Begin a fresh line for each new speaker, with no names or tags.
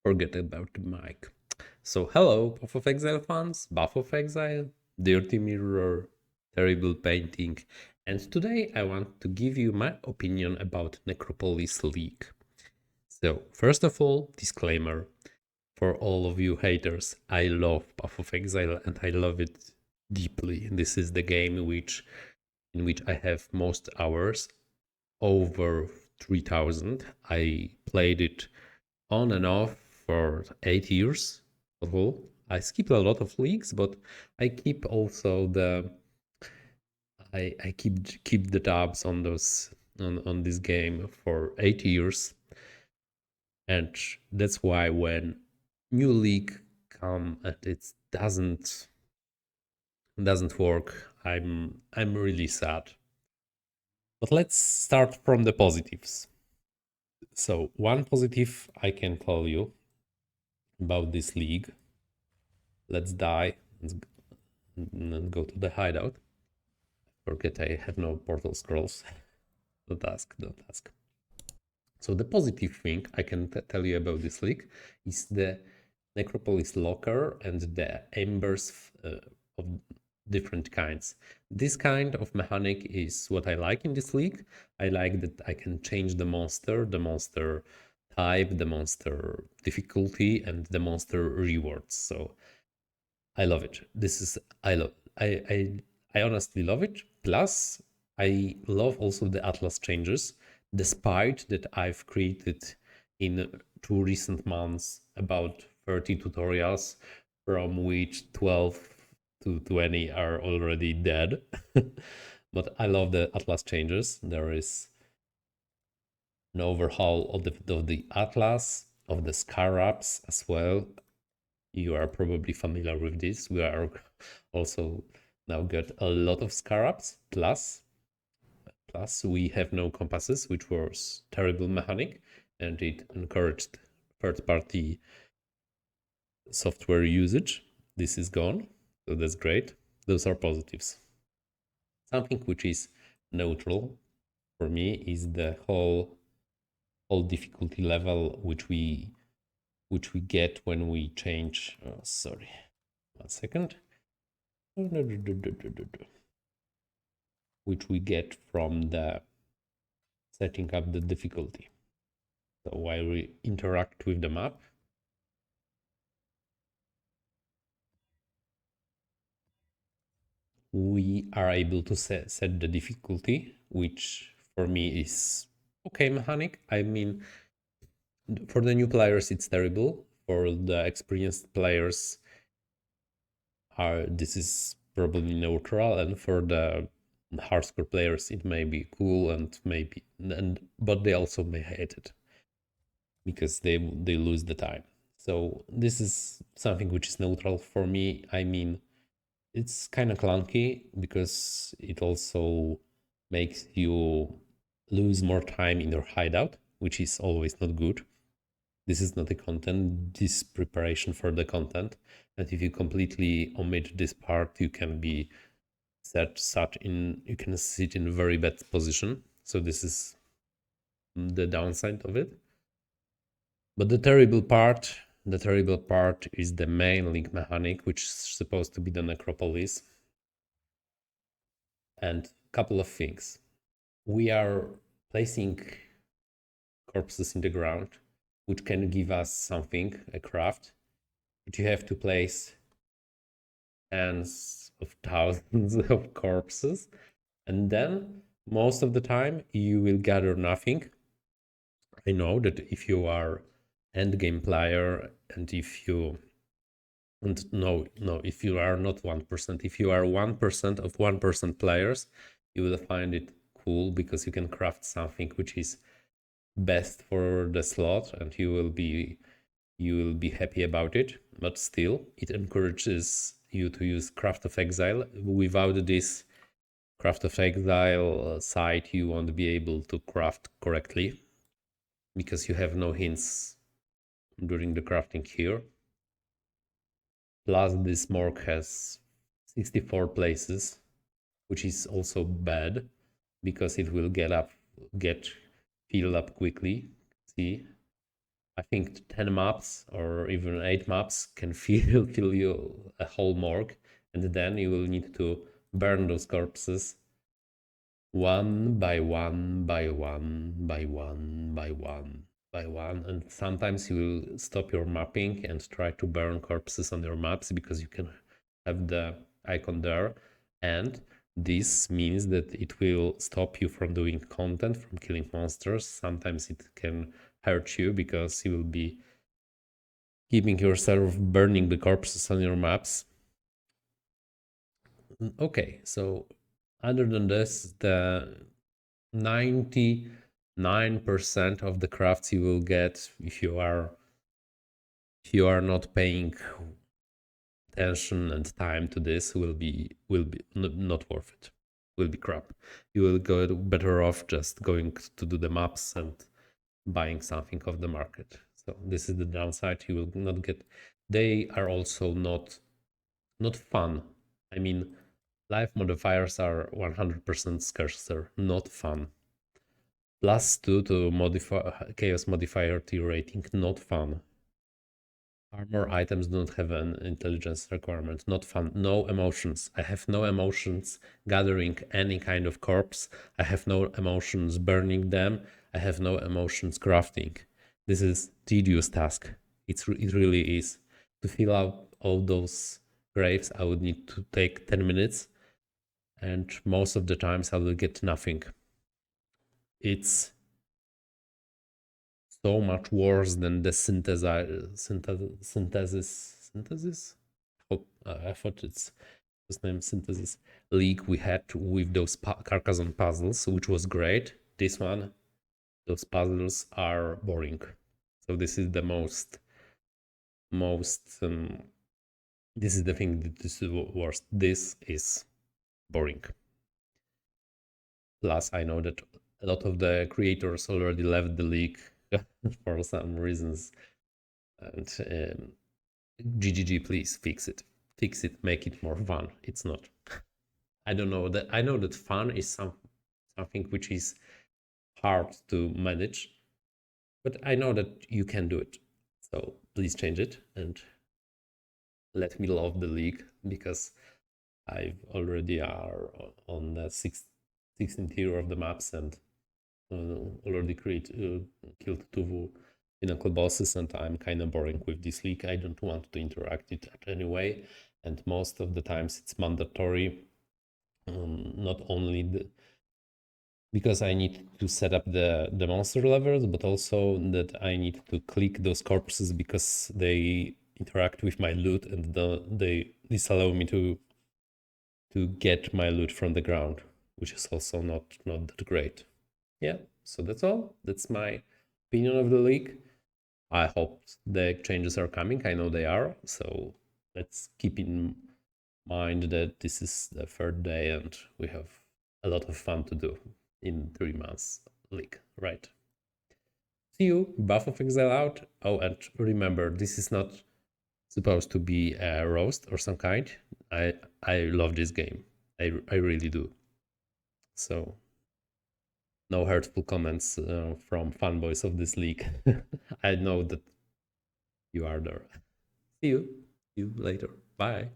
Forget about the mic. So hello, Path of Exile fans, Path of Exile, Dirty Mirror, Terrible Painting, and today I want to give you my opinion about Necropolis League. So first of all, disclaimer, for all of you haters, I love Path of Exile and I love it deeply. This is the game in which I have most hours, over 3000. I played it on and off for 8 years total. I skip a lot of leagues, but I keep also I keep the tabs on those on this game for 8 years, and that's why when new league come and it doesn't work, I'm really sad. But let's start from the positives. So one positive I can tell you about this league. Let's die and go to the hideout. Forget I have no portal scrolls. Don't ask. So the positive thing I can tell you about this league is the Necropolis locker and the embers of different kinds. This kind of mechanic is what I like in this league. I like that I can change the monster type, the monster difficulty, and the monster rewards. So I love it. I honestly love it. Plus, I love also the Atlas changes, despite that I've created in 2 recent months about 30 tutorials, from which 12 to 20 are already dead. But I love the Atlas changes. There is an overhaul of the Atlas, of the Scarabs as well. You are probably familiar with this. We are also now got a lot of scarabs. Plus we have no compasses, which was terrible mechanic, and it encouraged third-party software usage. This is gone, so that's great. Those are positives. Something which is neutral for me is the whole difficulty level which we get when we change. Oh, sorry, 1 second. Which we get from the setting up the difficulty. So while we interact with the map, we are able to set the difficulty, which for me is okay mechanic. I mean, for the new players, it's terrible. For the experienced players, this is probably neutral, and for the hardcore players, it may be cool but they also may hate it because they lose the time. So this is something which is neutral for me. I mean, it's kind of clunky because it also makes you lose more time in your hideout, which is always not good. This is not the content, this preparation for the content. And if you completely omit this part, you can be you can sit in a very bad position. So this is the downside of it. But the terrible part is the main link mechanic, which is supposed to be the Necropolis. And a couple of things. We are placing corpses in the ground, which can give us something, a craft, but you have to place tens of thousands of corpses, and then most of the time you will gather nothing. I know that if you are endgame player and if you if you are not 1%, if you are 1% of 1% players, you will find it cool because you can craft something which is best for the slot and you will be happy about it. But still, it encourages you to use Craft of Exile. Without this Craft of Exile site, you won't be able to craft correctly because you have no hints during the crafting here. Plus, this morgue has 64 places, which is also bad because it will get filled up quickly. See, I think 10 maps or even 8 maps can fill you a whole morgue, and then you will need to burn those corpses one by one by one by one by one by one, and sometimes you will stop your mapping and try to burn corpses on your maps because you can have the icon there, and this means that it will stop you from doing content, from killing monsters. Sometimes it can hurt you because you will be keeping yourself burning the corpses on your maps. Okay, so other than this, the 99% of the crafts you will get if you are not paying attention and time to this will be not worth it. Will be crap. You will go better off just going to do the maps and buying something off the market. So this is the downside. You will not get. They are also not fun. I mean, life modifiers are 100% scarcer, not fun. +2 to modify chaos modifier tier rating, not fun. Armor items don't have an intelligence requirement, not fun. No emotions. I have no emotions gathering any kind of corpse. I have no emotions burning them. I have no emotions crafting. This is tedious task. It really is. To fill out all those graves, I would need to take 10 minutes, and most of the times I will get nothing. It's so much worse than the synthesis. I thought it's name synthesis league we had with those Carcassonne puzzles, which was great. This one, those puzzles are boring. So this is the most this is the thing that is the worst. This is boring. Plus, I know that a lot of the creators already left the league for some reasons. And GGG, please fix it. Fix it, make it more fun. It's not. I don't know that. I know that fun is something which is hard to manage, but I know that you can do it. So please change it and let me love the league, because I already are on the 16th tier of the maps and already killed 2 pinnacle bosses, and I'm kind of boring with this league. I don't want to interact it anyway, and most of the times it's mandatory. Not only because I need to set up the monster levels, but also that I need to click those corpses because they interact with my loot, and they disallow me to get my loot from the ground, which is also not that great. Yeah, so that's all. That's my opinion of the league. I hope the changes are coming. I know they are. So let's keep in mind that this is the 3rd day and we have a lot of fun to do in 3 months league, right? See you. Buff of Exile out. Oh, and remember, this is not supposed to be a roast or some kind. I love this game. I really do. So no hurtful comments from fanboys of this league. I know that you are there. See you later. Bye.